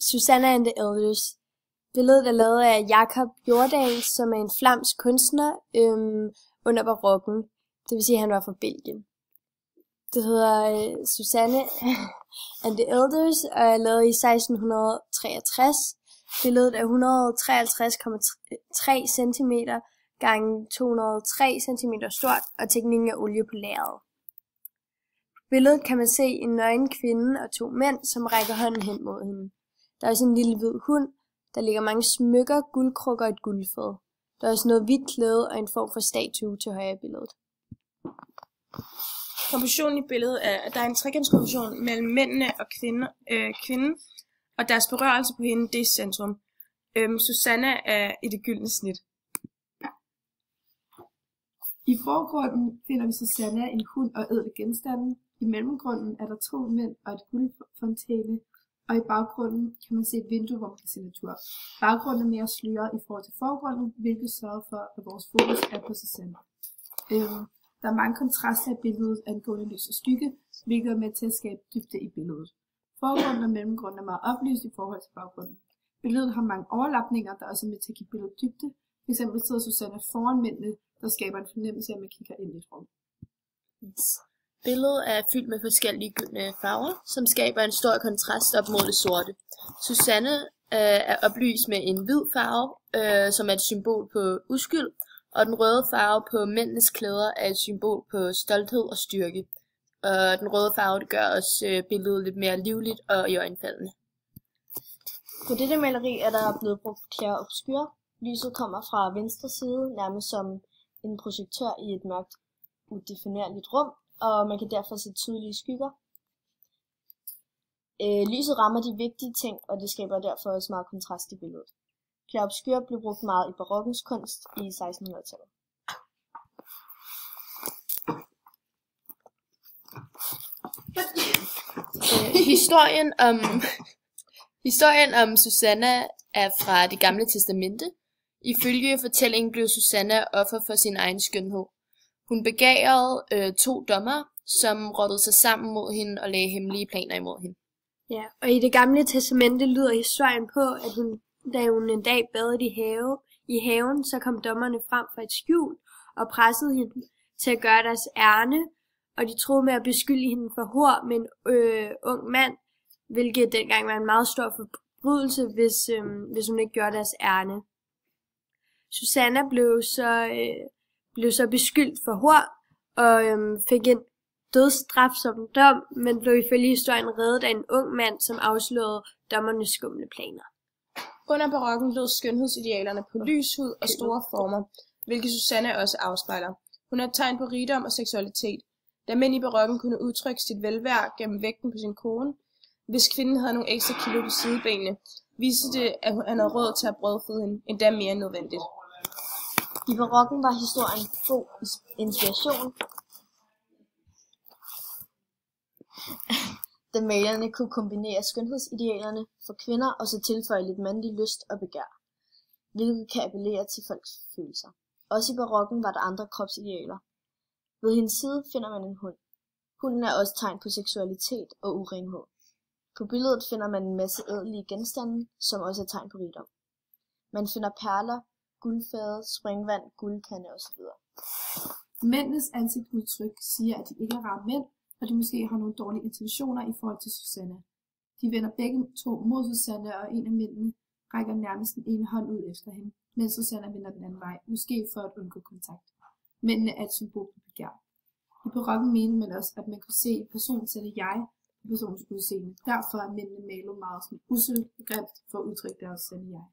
Susanna and the Elders. Billedet er lavet af Jakob Jordahl, som er en flamsk kunstner under barokken. Det vil sige, at han var fra Belgien. Det hedder Susanna and the Elders og er lavet i 1663. Billedet er 153,3 cm gange 203 cm stort, og teknikken er olie på lærred. På billedet kan man se en nøgen kvinde og to mænd, som rækker hånden hen mod hende. Der er også en lille hvid hund. Der ligger mange smykker, guldkrukker og et guldfad. Der er også noget hvidt klæde og en form for statue til højre i billedet. Kompositionen i billedet er, at der er en trekantskomposition mellem mændene og kvinden, og deres berørelse på hende, det er centrum. Susanna er i det gyldne snit. I forgrunden finder vi Susanna, en hund og ædle genstande. I mellemgrunden er der to mænd og et guldfontæne, og i baggrunden kan man se et vindue, hvor man kan se natur. Baggrunden er mere sløret i forhold til forgrunden, hvilket sørger for, at vores fokus er på Susanna. Der er mange kontraster i billedet angående lys og skygge, hvilket er med til at skabe dybde i billedet. Forgrunden og mellemgrunden er meget oplyst i forhold til baggrunden. Billedet har mange overlapninger, der også er med til at give billedet dybde. For eksempel sidder Susanna foran mændene, der skaber en fornemmelse af, at man kigger ind i et rum. Yes. Billedet er fyldt med forskellige gyldne farver, som skaber en stor kontrast op mod det sorte. Susanne er oplyst med en hvid farve, som er et symbol på uskyld, og den røde farve på mændenes klæder er et symbol på stolthed og styrke. Og den røde farve det gør også billedet lidt mere livligt og iøjnefaldende. På dette maleri er der blevet brugt clair obscur. Lyset kommer fra venstre side, nærmest som en projektør i et mørkt, udefinerligt rum, og man kan derfor se tydelige skygger. Lyset rammer de vigtige ting, og det skaber derfor også meget kontrast i billedet. Clair obscur blev brugt meget i barokkens kunst i 1600-tallet. Historien om Susanna er fra Det Gamle Testamente. Ifølge fortællingen blev Susanna offer for sin egen skønhed. Hun begærede to dommere, som rottede sig sammen mod hende og lagde hemmelige planer imod hende. Ja, og i Det Gamle Testamente lyder historien på, at da hun en dag badede i haven, så kom dommerne frem fra et skjul og pressede hende til at gøre deres ærne, og de troede med at beskylde hende for hor med en ung mand, hvilket dengang var en meget stor forbrydelse, hvis hun ikke gjorde deres ærne. Susanna blev så beskyldt for hor og fik en dødsstraf som dom, men blev ifølge historien reddet af en ung mand, som afslørede dommernes skumle planer. Under barokken lød skønhedsidealerne på lys hud og store former, hvilket Susanna også afspejler. Hun er et tegn på rigdom og seksualitet. Da mænd i barokken kunne udtrykke sit velvære gennem vægten på sin kone, hvis kvinden havde nogle ekstra kilo på sidebenene, viste det, at han havde råd til at brødføde hende, endda mere end nødvendigt. I barokken var historien god inspiration, da malerne kunne kombinere skønhedsidealerne for kvinder og så tilføje lidt mandlig lyst og begær, hvilket kan appellere til folks følelser. Også i barokken var der andre kropsidealer. Ved hendes side finder man en hund. Hunden er også tegn på seksualitet og urenhed. På billedet finder man en masse ædelige genstande, som også er tegn på rigdom. Man finder perler, guldfade, springvand, guldkande osv. Mændenes ansigtsudtryk siger, at de ikke er rare mænd, og de måske har nogle dårlige intentioner i forhold til Susanna. De vender begge to mod Susanna, og en af mændene rækker nærmest den ene hånd ud efter hende, mens Susanna vender den anden vej, måske for at undgå kontakt. Mændene er et symbol på begær. I barokken mener man også, at man kunne se en person sætte jeg på personens udseende. Derfor er mændene malet meget som usselt og grimt for at udtrykke deres sande jeg.